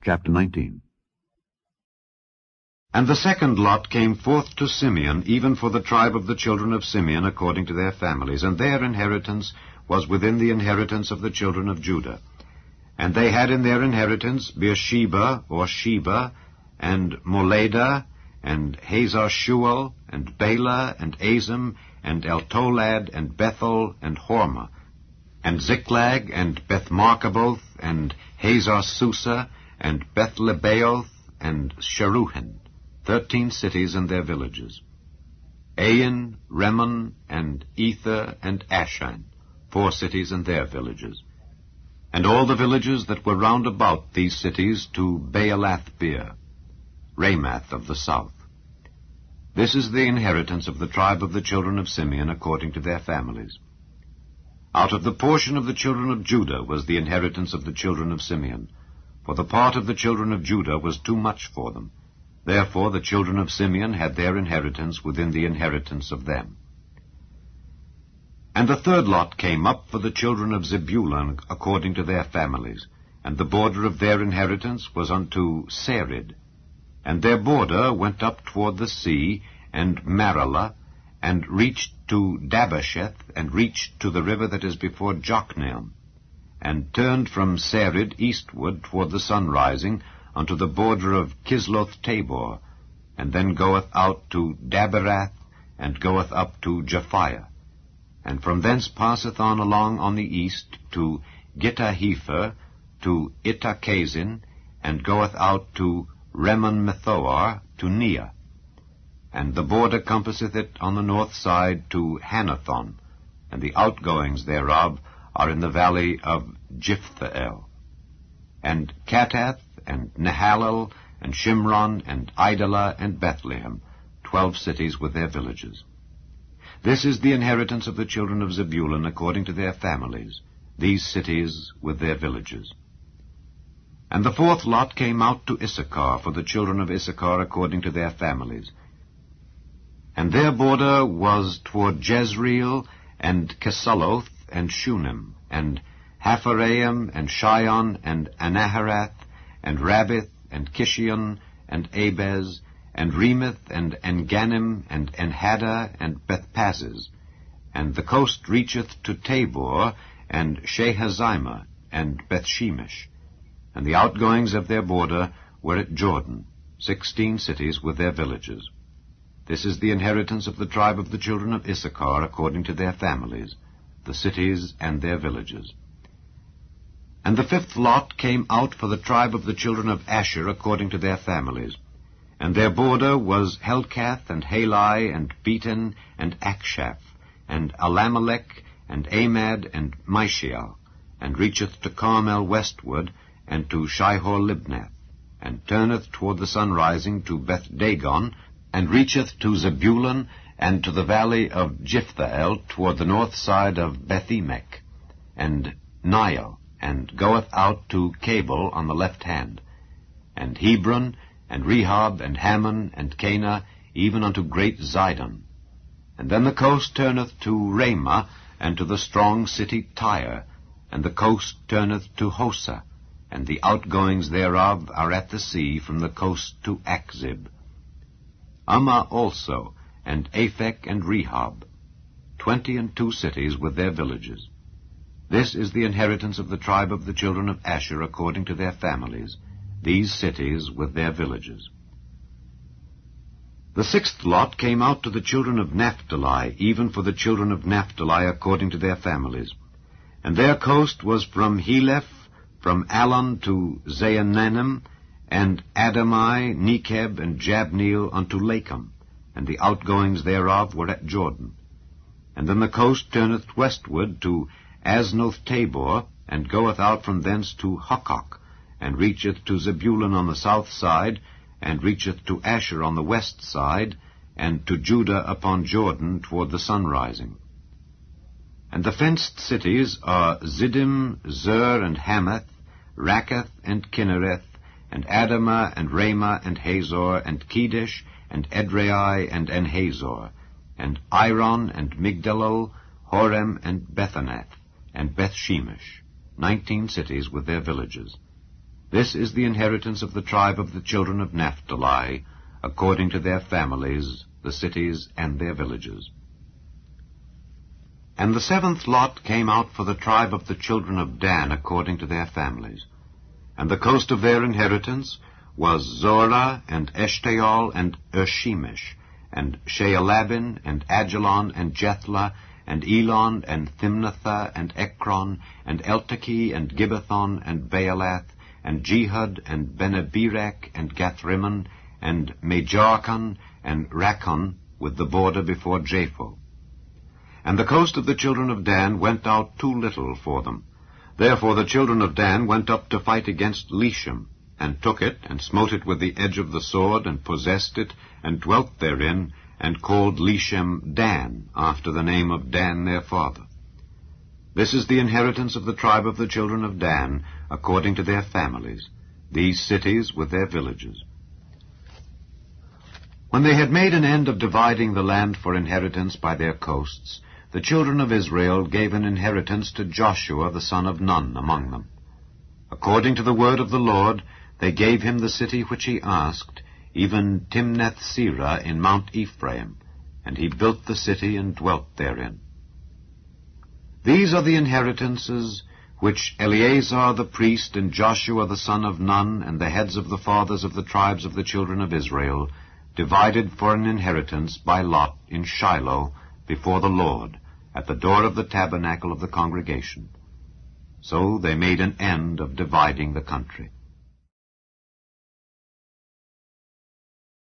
Chapter 19. And the second lot came forth to Simeon, even for the tribe of the children of Simeon, according to their families, and their inheritance was within the inheritance of the children of Judah. And they had in their inheritance Beersheba, or Sheba, and Moladah, and Hazar-Shual, and Bela, and Azim, and Eltolad, and Bethel, and Hormah, and Ziklag, and Beth-Marcaboth, and Hazar-Susa, and Beth-Lebaoth, and Sharuhen, 13 cities and their villages. Ain, Rimmon, and Ether, and Ashan, 4 cities and their villages. And all the villages that were round about these cities to Baalath-beer, Ramath of the south. This is the inheritance of the tribe of the children of Simeon according to their families. Out of the portion of the children of Judah was the inheritance of the children of Simeon, for the part of the children of Judah was too much for them. Therefore the children of Simeon had their inheritance within the inheritance of them. And the third lot came up for the children of Zebulun according to their families, and the border of their inheritance was unto Sarid. And their border went up toward the sea, and Maralah, and reached to Dabasheth, and reached to the river that is before Jokneam, and turned from Sarid eastward toward the sunrising unto the border of Kisloth-Tabor, and then goeth out to Daberath, and goeth up to Japhiah, and from thence passeth on along on the east to Gittahepher, to Ittachazin, and goeth out to Remon-Methoar, to Neah. And the border compasseth it on the north side to Hanathon, and the outgoings thereof are in the valley of Jiphthahel. And Katath, and Nahalal, and Shimron, and Idalah, and Bethlehem, 12 cities with their villages. This is the inheritance of the children of Zebulun according to their families, these cities with their villages. And the fourth lot came out to Issachar for the children of Issachar according to their families. And their border was toward Jezreel, and Kesuloth, and Shunem, and Hapharaim, and Shion, and Anaharath, and Rabbith, and Kishion, and Abez, and Remeth, and Engannim, and Enhaddah, and Bethpazzez. And the coast reacheth to Tabor, and Shehazimah, and Bethshemesh. And the outgoings of their border were at Jordan, 16 cities with their villages. This is the inheritance of the tribe of the children of Issachar according to their families, the cities and their villages. And the fifth lot came out for the tribe of the children of Asher according to their families. And their border was Helkath, and Halai, and Beton, and Akshaph, and Alamelech, and Amad, and Mishael, and reacheth to Carmel westward, and to Shihor-Libnath, and turneth toward the sunrising to Beth-Dagon, and reacheth to Zebulun, and to the valley of Jiphthahel toward the north side of Bethemech, and Nile, and goeth out to Cabul on the left hand, and Hebron, and Rehob, and Hammon, and Cana, even unto great Zidon. And then the coast turneth to Ramah, and to the strong city Tyre, and the coast turneth to Hosa, and the outgoings thereof are at the sea from the coast to Achzib. Ammah also, and Aphek, and Rehob, 22 cities with their villages. This is the inheritance of the tribe of the children of Asher according to their families, these cities with their villages. The sixth lot came out to the children of Naphtali, even for the children of Naphtali according to their families. And their coast was from Heleph, from Allon to Zaanannim, and Adamai, Nekeb, and Jabneel unto Lakum, and the outgoings thereof were at Jordan. And then the coast turneth westward to Aznoth-Tabor, and goeth out from thence to Hukkok, and reacheth to Zebulun on the south side, and reacheth to Asher on the west side, and to Judah upon Jordan toward the sunrising. And the fenced cities are Ziddim, Zer, and Hamath, Rakkath, and Kinnereth, and Adamah, and Ramah, and Hazor, and Kedesh, and Edrei, and Enhazor, and Iron, and Migdalel, Horem, and Bethanath, and Bethshemesh, 19 cities with their villages. This is the inheritance of the tribe of the children of Naphtali, according to their families, the cities and their villages. And the seventh lot came out for the tribe of the children of Dan, according to their families. And the coast of their inheritance was Zorah, and Eshtaol, and Ershemesh, and Shealabin, and Ajalon, and Jethlah, and Elon, and Thimnathah, and Ekron, and Eltekeh, and Gibbethon, and Baalath, and Jehud, and Beneberek, and Gathrimmon, and Mejarkon, and Rakkon, with the border before Japho. And the coast of the children of Dan went out too little for them. Therefore the children of Dan went up to fight against Leshem, and took it, and smote it with the edge of the sword, and possessed it, and dwelt therein, and called Leshem Dan, after the name of Dan their father. This is the inheritance of the tribe of the children of Dan, according to their families, these cities with their villages. When they had made an end of dividing the land for inheritance by their coasts, the children of Israel gave an inheritance to Joshua the son of Nun among them. According to the word of the Lord, they gave him the city which he asked, even Timnath-Serah in Mount Ephraim, and he built the city and dwelt therein. These are the inheritances which Eleazar the priest and Joshua the son of Nun and the heads of the fathers of the tribes of the children of Israel divided for an inheritance by lot in Shiloh before the Lord, at the door of the tabernacle of the congregation. So they made an end of dividing the country.